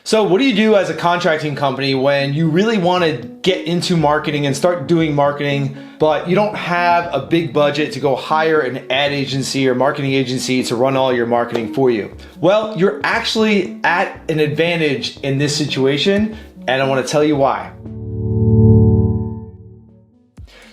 So what do you do as a contracting company when you really want to get into marketing and start doing marketing, but you don't have a big budget to go hire an ad agency or marketing agency to run all your marketing for you? Well, you're actually at an advantage in this situation, and I want to tell you why.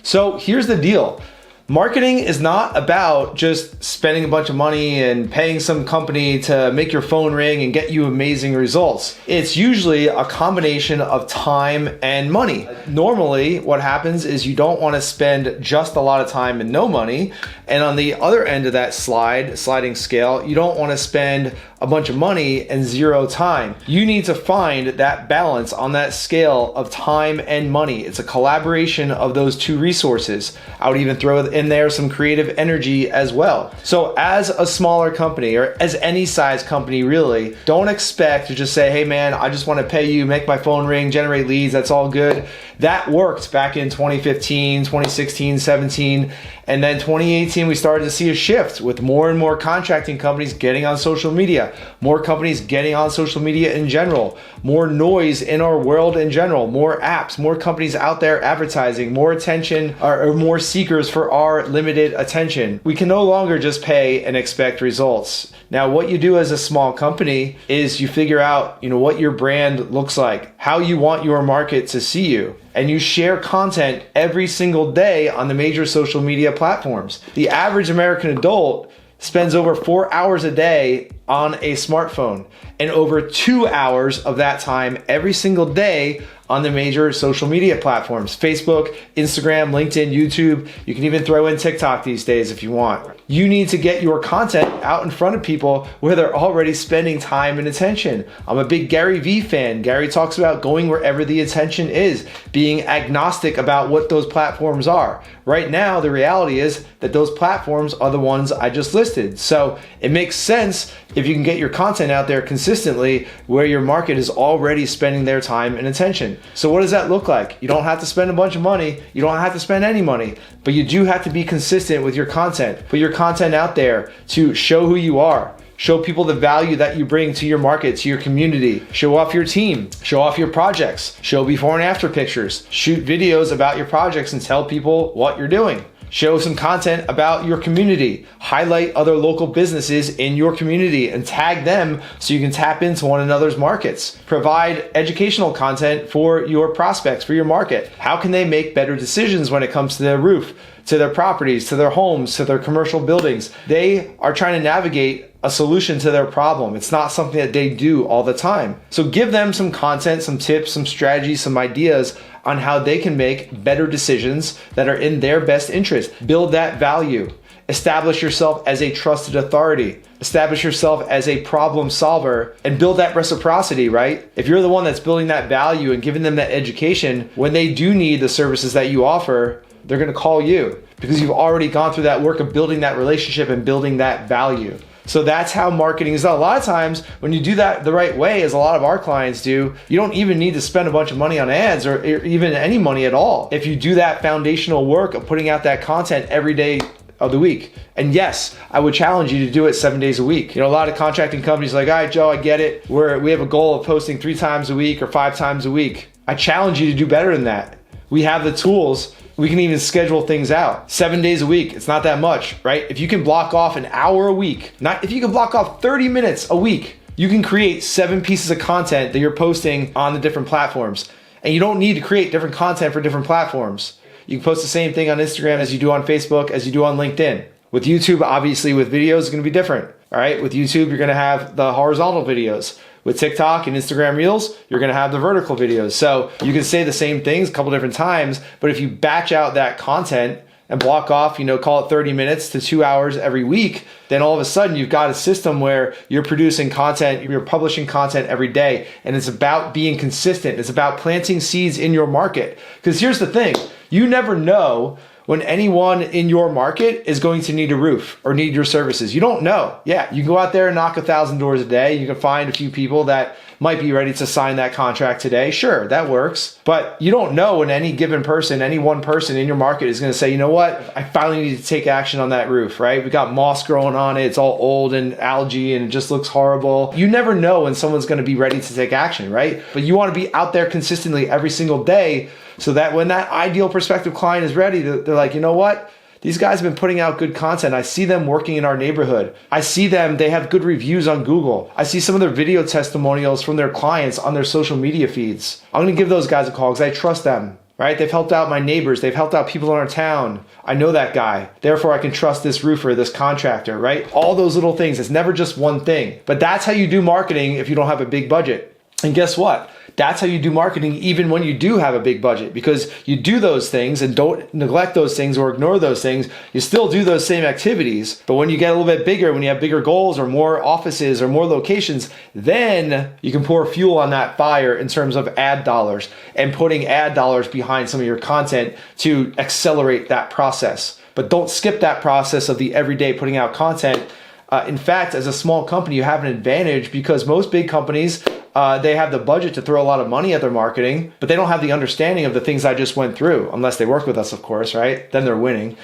So here's the deal. Marketing is not about just spending a bunch of money and paying some company to make your phone ring and get you amazing results. It's usually a combination of time and money. Normally, what happens is you don't want to spend just a lot of time and no money. And on the other end of that sliding scale, you don't want to spend a bunch of money and zero time. You need to find that balance on that scale of time and money. It's a collaboration of those two resources. I would even throw in there some creative energy as well. So as a smaller company, or as any size company really, don't expect to just say, hey man, I just want to pay you, make my phone ring, generate leads, that's all good. That worked back in 2015, 2016, 17. And then 2018, we started to see a shift with more and more contracting companies getting on social media, more companies getting on social media in general, more noise in our world in general, more apps, more companies out there advertising, more attention or more seekers for our limited attention. We can no longer just pay and expect results. Now, what you do as a small company is you figure out, what your brand looks like, how you want your market to see you. And you share content every single day on the major social media platforms. The average American adult spends over 4 hours a day on a smartphone and over 2 hours of that time every single day on the major social media platforms: Facebook, Instagram, LinkedIn, YouTube. You can even throw in TikTok these days if you want. You need to get your content out in front of people where they're already spending time and attention. I'm a big Gary Vee fan. Gary talks about going wherever the attention is, being agnostic about what those platforms are. Right now, the reality is that those platforms are the ones I just listed. So it makes sense if you can get your content out there consistently where your market is already spending their time and attention. So what does that look like? You don't have to spend a bunch of money. You don't have to spend any money, but you do have to be consistent with your content. Put your content out there to show who you are. Show people the value that you bring to your market, to your community. Show off your team. Show off your projects. Show before and after pictures. Shoot videos about your projects and tell people what you're doing. Show some content about your community. Highlight other local businesses in your community and tag them so you can tap into one another's markets. Provide educational content for your prospects, for your market. How can they make better decisions when it comes to their roof, to their properties, to their homes, to their commercial buildings? They are trying to navigate a solution to their problem. It's not something that they do all the time. So give them some content, some tips, some strategies, some ideas on how they can make better decisions that are in their best interest. Build that value. Establish yourself as a trusted authority. Establish yourself as a problem solver and build that reciprocity, right? If you're the one that's building that value and giving them that education, when they do need the services that you offer, they're going to call you because you've already gone through that work of building that relationship and building that value. So that's how marketing is done. A lot of times when you do that the right way, as a lot of our clients do, you don't even need to spend a bunch of money on ads or even any money at all. If you do that foundational work of putting out that content every day of the week. And yes, I would challenge you to do it 7 days a week. A lot of contracting companies are like, all right, Joe, I get it. We have a goal of posting 3 times a week or 5 times a week. I challenge you to do better than that. We have the tools. We can even schedule things out 7 days a week. It's not that much, right? If you can block off an hour a week, if you can block off 30 minutes a week, you can create 7 pieces of content that you're posting on the different platforms. And you don't need to create different content for different platforms. You can post the same thing on Instagram as you do on Facebook, as you do on LinkedIn. With YouTube, obviously with videos, it's going to be different. All right, with YouTube, you're going to have the horizontal videos. With TikTok and Instagram Reels, you're going to have the vertical videos. So you can say the same things a couple different times, but if you batch out that content and block off, call it 30 minutes to 2 hours every week, then all of a sudden you've got a system where you're producing content, you're publishing content every day, and it's about being consistent. It's about planting seeds in your market. Because here's the thing, you never know when anyone in your market is going to need a roof or need your services. You don't know. Yeah, you can go out there and knock 1,000 doors a day. You can find a few people that might be ready to sign that contract today. Sure, that works. But you don't know when any given person, any one person in your market is going to say, you know what, I finally need to take action on that roof, right? We got moss growing on it. It's all old and algae and it just looks horrible. You never know when someone's going to be ready to take action, right? But you want to be out there consistently every single day so that when that ideal prospective client is ready, they're like, you know what? These guys have been putting out good content. I see them working in our neighborhood. I see them, they have good reviews on Google. I see some of their video testimonials from their clients on their social media feeds. I'm gonna give those guys a call because I trust them, right? They've helped out my neighbors. They've helped out people in our town. I know that guy. Therefore, I can trust this roofer, this contractor, right? All those little things. It's never just one thing. But that's how you do marketing if you don't have a big budget. And guess what? That's how you do marketing even when you do have a big budget, because you do those things and don't neglect those things or ignore those things. You still do those same activities, but when you get a little bit bigger, when you have bigger goals or more offices or more locations, then you can pour fuel on that fire in terms of ad dollars and putting ad dollars behind some of your content to accelerate that process. But don't skip that process of the everyday putting out content. In fact, as a small company, you have an advantage because most big companies, they have the budget to throw a lot of money at their marketing, but they don't have the understanding of the things I just went through, unless they work with us, of course, right? Then they're winning.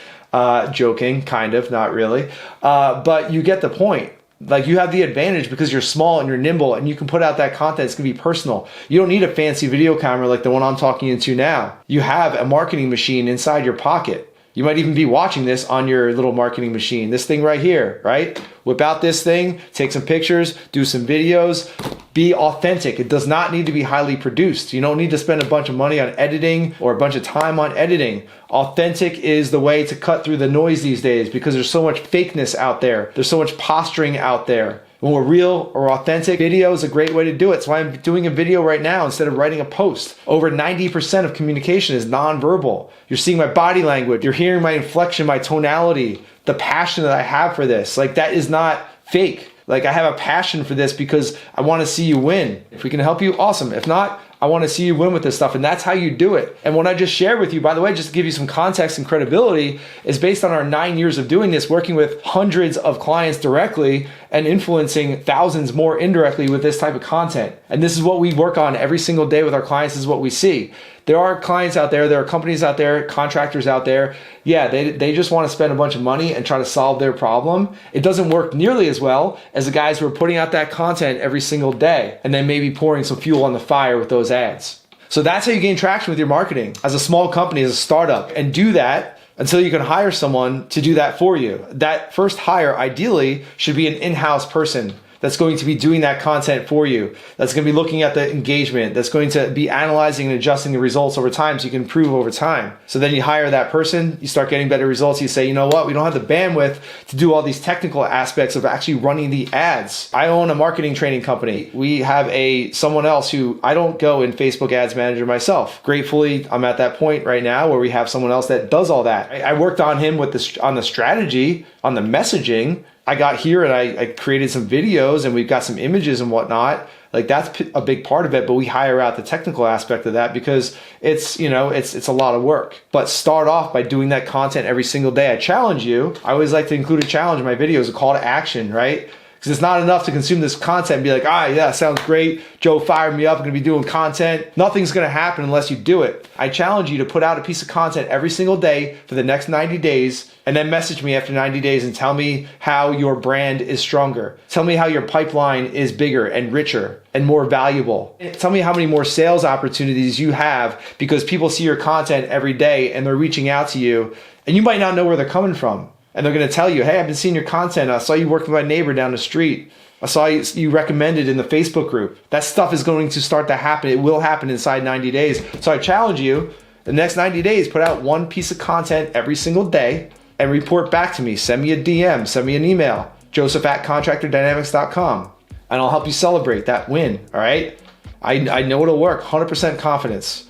Joking, kind of, not really. But you get the point. Like, you have the advantage because you're small and you're nimble and you can put out that content. It's gonna be personal. You don't need a fancy video camera like the one I'm talking into now. You have a marketing machine inside your pocket. You might even be watching this on your little marketing machine, this thing right here, right? Whip out this thing, take some pictures, do some videos, be authentic. It does not need to be highly produced. You don't need to spend a bunch of money on editing or a bunch of time on editing. Authentic is the way to cut through the noise these days because there's so much fakeness out there. There's so much posturing out there. When we're real or authentic, video is a great way to do it. That's why I'm doing a video right now instead of writing a post. Over 90% of communication is nonverbal. You're seeing my body language. You're hearing my inflection, my tonality, the passion that I have for this. Like, that is not fake. Like, I have a passion for this because I want to see you win. If we can help you, awesome. If not, I want to see you win with this stuff. And that's how you do it. And what I just shared with you, by the way, just to give you some context and credibility, is based on our 9 years of doing this, working with hundreds of clients directly and influencing thousands more indirectly with this type of content. And this is what we work on every single day with our clients. This is what we see. There are clients out there, there are companies out there, contractors out there. Yeah, they just want to spend a bunch of money and try to solve their problem. It doesn't work nearly as well as the guys who are putting out that content every single day and then maybe pouring some fuel on the fire with those ads. So that's how you gain traction with your marketing as a small company, as a startup, and do that until you can hire someone to do that for you. That first hire ideally should be an in-house person that's going to be doing that content for you, that's going to be looking at the engagement, that's going to be analyzing and adjusting the results over time so you can improve over time. So then you hire that person, you start getting better results, you say, you know what, we don't have the bandwidth to do all these technical aspects of actually running the ads. I own a marketing training company. We have someone else who, I don't go in Facebook Ads Manager myself. Gratefully, I'm at that point right now where we have someone else that does all that. I worked on him on the strategy, on the messaging. I got here and I created some videos and we've got some images and whatnot. Like, that's a big part of it, but we hire out the technical aspect of that because it's a lot of work. But start off by doing that content every single day. I challenge you. I always like to include a challenge in my videos, a call to action, right? Because it's not enough to consume this content and be like, yeah, sounds great. Joe fired me up. I'm going to be doing content. Nothing's going to happen unless you do it. I challenge you to put out a piece of content every single day for the next 90 days and then message me after 90 days and tell me how your brand is stronger. Tell me how your pipeline is bigger and richer and more valuable. Tell me how many more sales opportunities you have because people see your content every day and they're reaching out to you and you might not know where they're coming from. And they're going to tell you, hey, I've been seeing your content. I saw you work with my neighbor down the street. I saw you recommended in the Facebook group. That stuff is going to start to happen. It will happen inside 90 days. So I challenge you, the next 90 days, put out one piece of content every single day and report back to me. Send me a DM, send me an email, joseph@contractordynamics.com, and I'll help you celebrate that win, all right? I know it'll work, 100% confidence.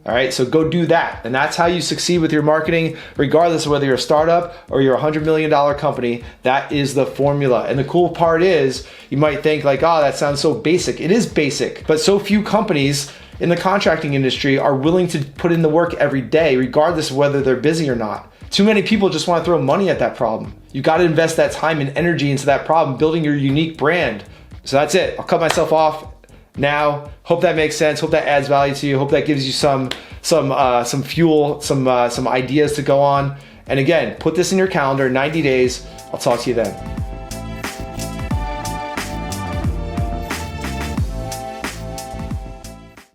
All right, so go do that. And that's how you succeed with your marketing, regardless of whether you're a startup or you're a $100 million company. That is the formula. And the cool part is, you might think like, oh, that sounds so basic. It is basic, but so few companies in the contracting industry are willing to put in the work every day, regardless of whether they're busy or not. Too many people just want to throw money at that problem. You got to invest that time and energy into that problem, building your unique brand. So that's it. I'll cut myself off. now. Hope that makes sense. Hope that adds value to you. Hope that gives you some fuel, some ideas to go on. And again, put this in your calendar, 90 days. I'll talk to you then.